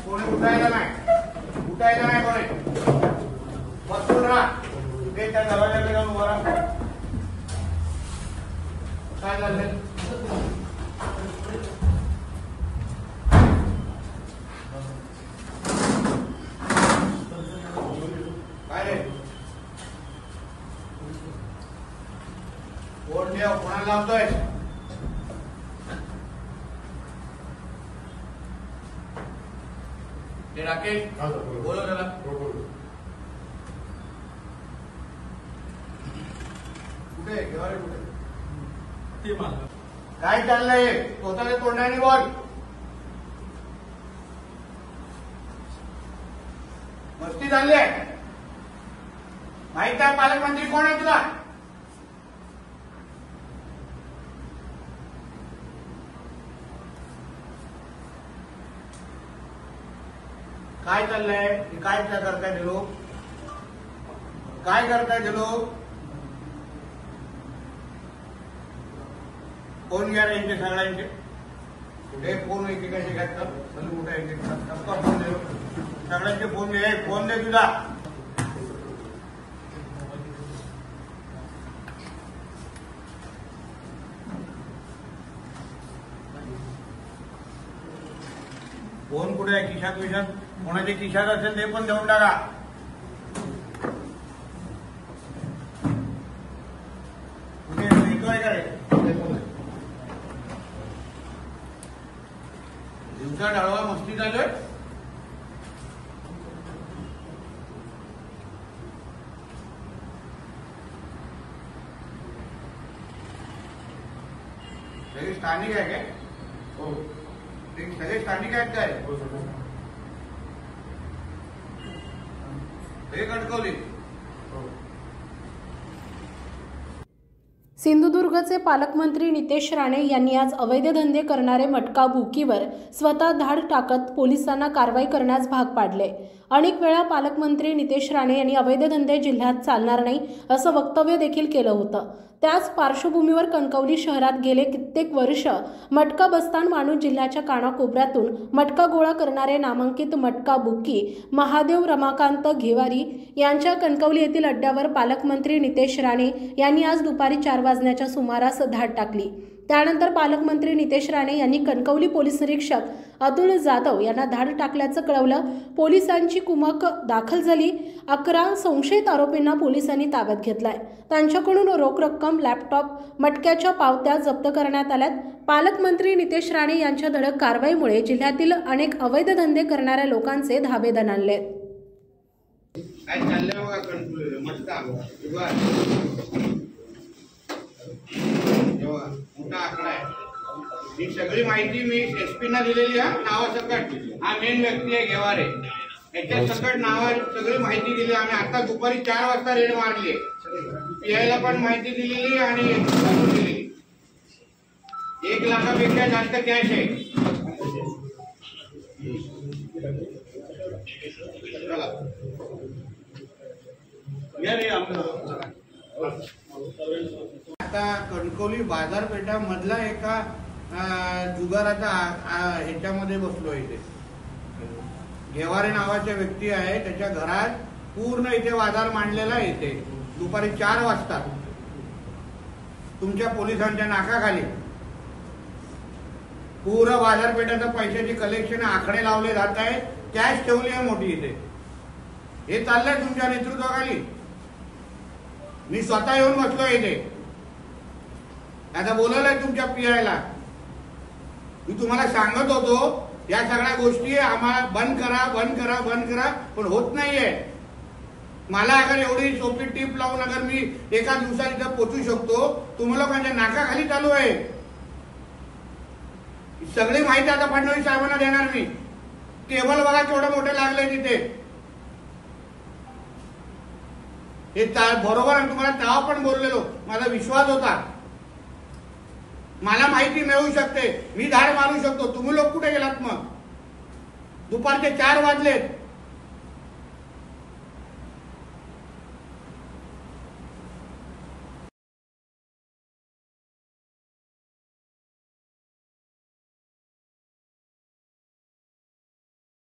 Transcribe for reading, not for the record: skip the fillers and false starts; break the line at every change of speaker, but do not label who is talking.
कोणी उठायला नाही कोणी बसून राहा. ते त्या दरवाजाकडे जाऊन उभा राहा. काय झालं? काय रे कोण देव कोणाला लावतोय? ते राकेश बोलो त्याला. कुठे घेवारे कुठे? काय चाललंय? स्वतःच्या तोंडाने बोल. मस्ती चालली आहे. माहित आहे पालकमंत्री कोण आहे तुला? काय चाललंय? काय करताय ते लोक? काय करताय ते लोक? फोन घ्या यांचे सगळ्यांचे. कुठे फोन एकेकाचे घ्यायचं कुठे फोन दे. सगळ्यांचे फोन दे. फोन दे तुझा. फोन कुठे आहे? खिशात विशात कोणाच्या खिशात असेल ते पण देऊन टाका. कुठे येतोय का रे? दिवसा डाळवा मस्ती चालू आहे. सगळे स्थानिक आहे काय? हो सगळे स्थानिक आहेत काय? हे कणकवली.
सिंधुदुर्गचे पालकमंत्री नितेश राणे यांनी आज अवैध धंदे करणारे मटका बुकीवर स्वतः धाड टाकत पोलिसांना कारवाई करण्यास भाग पाडले. अनेक वेळा पालकमंत्री नितेश राणे यांनी अवैध धंदे जिल्ह्यात चालणार नाही असं वक्तव्य देखील केलं होतं. त्याच पार्श्वभूमीवर कणकवली शहरात गेले कित्येक वर्ष मटका बस्तान मानून जिल्ह्याच्या कानाकोपऱ्यातून मटका गोळा करणारे नामांकित मटका बुकी महादेव रमाकांत घेवारी यांच्या कणकवली येथील अड्ड्यावर पालकमंत्री नितेश राणे यांनी आज दुपारी 4 वाजण्याच्या सुमारास धाड टाकली. त्यानंतर पालकमंत्री नितेश राणे यांनी कणकवली पोलीस निरीक्षक अतुल जाधव यांना धाड टाकल्याचं कळवलं. पोलिसांची कुमक दाखल झाली. 11 संशयित आरोपींना पोलिसांनी ताब्यात घेतलाय. त्यांच्याकडून रोख रक्कम, लॅपटॉप, मटक्याच्या पावत्या जप्त करण्यात आल्यात. पालकमंत्री नितेश राणे यांच्या धडक कारवाईमुळे जिल्ह्यातील अनेक अवैध धंदे करणाऱ्या लोकांचे धाबे दणाणले.
काय चाललंय बघा कणकवली मटका मोठा आकडा आहे. ही सगळी माहिती मी एसपी ना दिलेली आहे. नावासकट हा मेन व्यक्ती आहे घेवारे. याच्या सकट नावा सगळी माहिती दिली. आम्ही आता दुपारी 4 वाजता रेड मारली. पीआयला पण माहिती दिलेली आणि दिलेली. 1 लाखापेक्षा जास्त कॅश आहे. आता कणकवली बाजारपेठामधला एका जुगाराचा ह्याच्यामध्ये बसलो. इथे घेवारे नावाचा व्यक्ती आहे. त्याच्या घरात पूर्ण इथे बाजार मांडलेला आहे. इथे दुपारी 4 वाजता तुमच्या पोलिसांच्या नाकाखाली पूर्ण बाजारपेठाचं पैशाची कलेक्शन आकडे लावले जात आहे. कॅश ठेवली आहे मोठी इथे. हे चाललंय तुमच्या नेतृत्वाखाली. मी स्वतः येऊन बसलो इथे. आता बोलवलंय तुमच्या पीआयला. मी तुम्हाला सांगत होतो या सगळ्या गोष्टी आम्हाला बंद करा बंद करा बंद करा, पण होत नाहीये. मला अगर एवढी सोपी टीप लावून अगर मी एका दिवसात इथं पोहोचू शकतो, तुम्हाला लोकांच्या नाकाखाली चालू आहे. सगळी माहिती आता फडणवीस साहेबांना देणार मी. टेबल बघा केवढं मोठे लागले तिथे. हे बरोबर आहे. तुम्हाला तेव्हा पण बोललेलो, माझा विश्वास होता. मला माहिती मिळू शकते, मी धाड मारू शकतो. तुम्ही लोक कुठे गेलात? मग दुपारचे 4 वाजलेत.